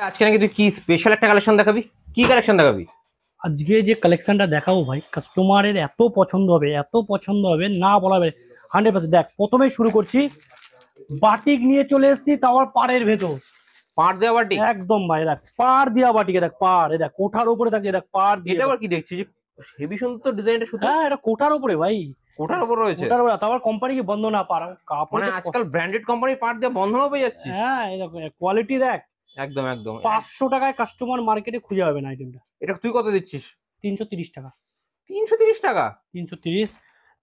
আজকে নাকি তুই কি স্পেশাল একটা কালেকশন দেখাবি? কি কালেকশন দেখাবি? আজকে যে কালেকশনটা দেখাবো ভাই, কাস্টমারের এত পছন্দ হবে, এত পছন্দ হবে না বলা যাবে। 100%। দেখ, প্রথমেই শুরু করছি, বাটিক নিয়ে চলে এসেছি, তাও আবার পাড়ের ভেতর। পাড় দেওয়া বাটি? একদম ভাই, দেখ পাড় দিয়া বাটিকে, দেখ পাড়, দেখ কোঠার উপরে থাকছে, দেখ পাড় দিয়ে এটা দেখ। আবার কি দেখছি যে হেভি সুন্দর ডিজাইনটা সুতো হ্যাঁ, এটা কোঠার উপরে ভাই। কোঠার উপর রয়েছে? কোঠার উপরে, তাও আবার কোম্পানি কি বন্ধ না পাড়া কাপড় মানে যে আজকাল ব্র্যান্ডেড কোম্পানির পাড় দিয়ে বন্ধনও পেয়ে যাচ্ছিস? হ্যাঁ, এই দেখো কোয়ালিটি দেখ। একদম একদম 500 টাকায় কাস্টমার মার্কেটে খুঁজে পাবে না আইটেমটা। এটা তুই কত দিচ্ছিস? 330 টাকা। 330 টাকা? 330।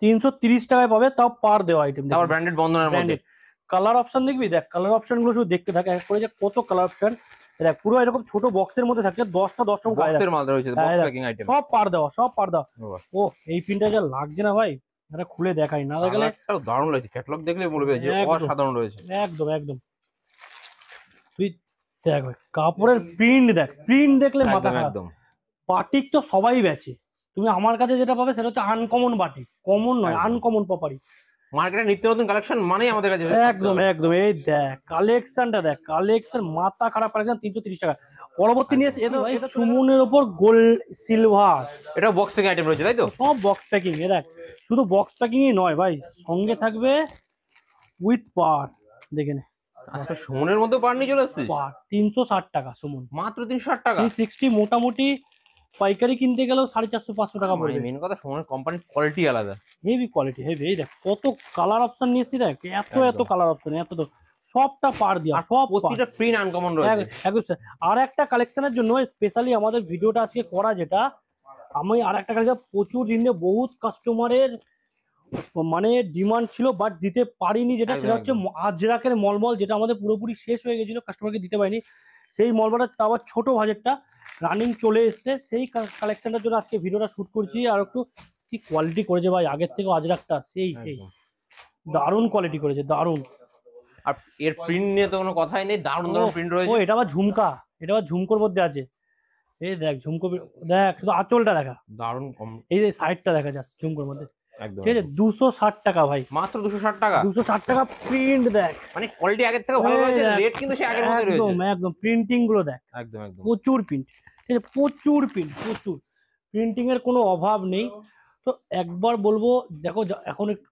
330 টাকায় পাবে, তাও পার দেওয়া আইটেম। তারপর ব্র্যান্ডেড বন্ধনের মধ্যে? ব্র্যান্ডেড। কালার অপশন দেখবি, দেখ কালার অপশন গুলো শুধু দেখতে থাকে, এক করে যে কত কালার অপশন। দেখ পুরো এরকম ছোট বক্সের মধ্যে থাকছে, 10টা কালার। বক্সের মাল রয়েছে, বক্স প্যাকিং আইটেম। সব পার দেওয়া, সব পার দেওয়া। ও, এই পিনটা যা লাগছে না ভাই, এটা খুলে দেখাই না দেখালে। কালারটাও দারুণ রয়েছে, ক্যাটালগ দেখলে বলবে যে একদম অসাধারণ রয়েছে। একদম একদম। তুই দেখ ভাই, কাপড়ের প্রিন্ট দেখ, প্রিন্ট দেখলে মাথা একদম খারাপ। একদম। বাটিক তো সবাই বেচে, তুমি আমার কাছে যেটা পাবে সেটা হচ্ছে আনকমন বাটিক, কমন নয়, একদম। আনকমন প্রপারি। মার্কেটে নিত্য নতুন কালেকশন মানেই আমাদের কাছে থাকতে একদম হবে। একদম। এই দেখ কালেকশনটা, দেখ কালেকশন মাথা খারাপ কালেকশন। 330 টাকা। পরবর্তী নিয়ে এসে এটা ভাই সুমনের ওপর গোল্ড সিলভার। এটা বক্স প্যাকিং আইটেম রয়েছে তাই তো? সব বক্স প্যাকিং। এ দেখ, শুধু বক্স প্যাকিংই নয় ভাই, সঙ্গে থাকবে উইথ পার। দেখে নে, আচ্ছা, সুমনের মধ্যে পাড় নিয়ে চলে আসছিস? পার 360 টাকা সুমন। মাত্র 360 টাকা? 360 মোটামুটি পাইকারি কিনতে গেলেও 450-500 টাকা মানে পড়বে। মেন কথা সুমনের কোম্পানির কোয়ালিটি আলাদা। Heavy quality, heavy. এই দেখ কত কালার অপশন নিয়েছি, দেখ এত এত একদম। কালার অপশন, এত তো। সবটা পার দিয়া, আর সব পার। প্রতিটা প্রিন্ট আনকমন রয়েছে। একদম স্যার। আর একটা কালেকশনের জন্য স্পেশালি আমাদের ভিডিওটা আজকে করা, যেটা আমি আর একটা কালেকশন প্রচুর দিনে বহুত কাস্টমারের মানে ডিমান্ড ছিল, বাট দিতে পারিনি, যেটা একদম সেটা হচ্ছে একদম। আজরাকের মলমল, যেটা আমাদের পুরোপুরি শেষ হয়ে গেছিল, কাস্টমারকে দিতে পারিনি। সেই মলমলটা তাও আবার ছোট বাজেটটা রানিং চলে এসছে, সেই কালেকশনটার জন্য আজকে ভিডিওটা শুট করছি। আর একটু কি কোয়ালিটি করেছে ভাই, আগের থেকে আজরাকটা সেই সেই একদম। দারুণ কোয়ালিটি করেছে, দারুণ। আর এর প্রিন্ট নিয়ে তো কোনো কথাই নেই, দারুণ দারুণ প্রিন্ট ও, রয়েছে। এটা আবার ঝুমকা, এটা আবার ঝুমকোর মধ্যে আছে। এই দেখ ঝুমকো, দেখ শুধু আঁচলটা দেখা, দারুণ কম। এই যে সাইডটা দেখা যাচ্ছে ঝুমকোর মধ্যে। একদম ঠিক আছে, একদম। 260 টাকা ভাই। মাত্র 260 টাকা? 260 টাকা। প্রিন্ট দেখ, মানে কোয়ালিটি আগের থেকে ভালো এই রয়েছে, দেখ, রেট কিন্তু সে আগের মতো রয়েছে। একদম একদম। প্রিন্টিং গুলো দেখ, একদম একদম। প্রচুর প্রিন্ট। ঠিক আছে, প্রচুর প্রিন্ট, প্রচুর প্রিন্টিং এর কোনো অভাব নেই। তো একবার বলবো, দেখো এখন একটু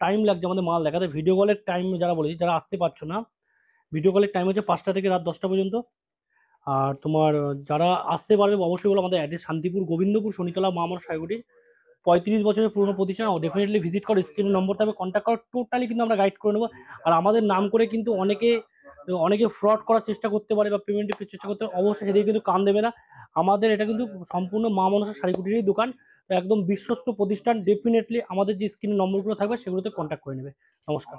টাইম লাগছে আমাদের মাল দেখাতে। ভিডিও কলের টাইম যারা বলেছি, যারা আসতে পারছো না, ভিডিও কলের টাইম হচ্ছে 5টা থেকে রাত 10টা পর্যন্ত। আর তোমার যারা আসতে পারবে অবশ্যই বলো, আমাদের অ্যাড্রেস শান্তিপুর গোবিন্দপুর শনিতলা মা আমার সাইগুড়ি, 35 বছরের পুরনো প্রতিষ্ঠান। ডেফিনেটলি ভিজিট করো, স্ক্রিনের নম্বর থাকবে, কন্ট্যাক্ট করো, টোটালি কিন্তু আমরা গাইড করে নেবো। আর আমাদের নাম করে কিন্তু অনেকে অনেকে ফ্রড করার চেষ্টা করতে পারে বা পেমেন্টের চেষ্টা করতে পারে, অবশ্যই সেদিকে কিন্তু কান দেবে না। আমাদের এটা কিন্তু সম্পূর্ণ মা মনসা শাড়িকুটিরই দোকান। তো একদম বিশ্বস্ত প্রতিষ্ঠান। ডেফিনেটলি আমাদের যে স্ক্রিনের নম্বরগুলো থাকবে সেগুলোতে কন্ট্যাক্ট করে নেবে। নমস্কার।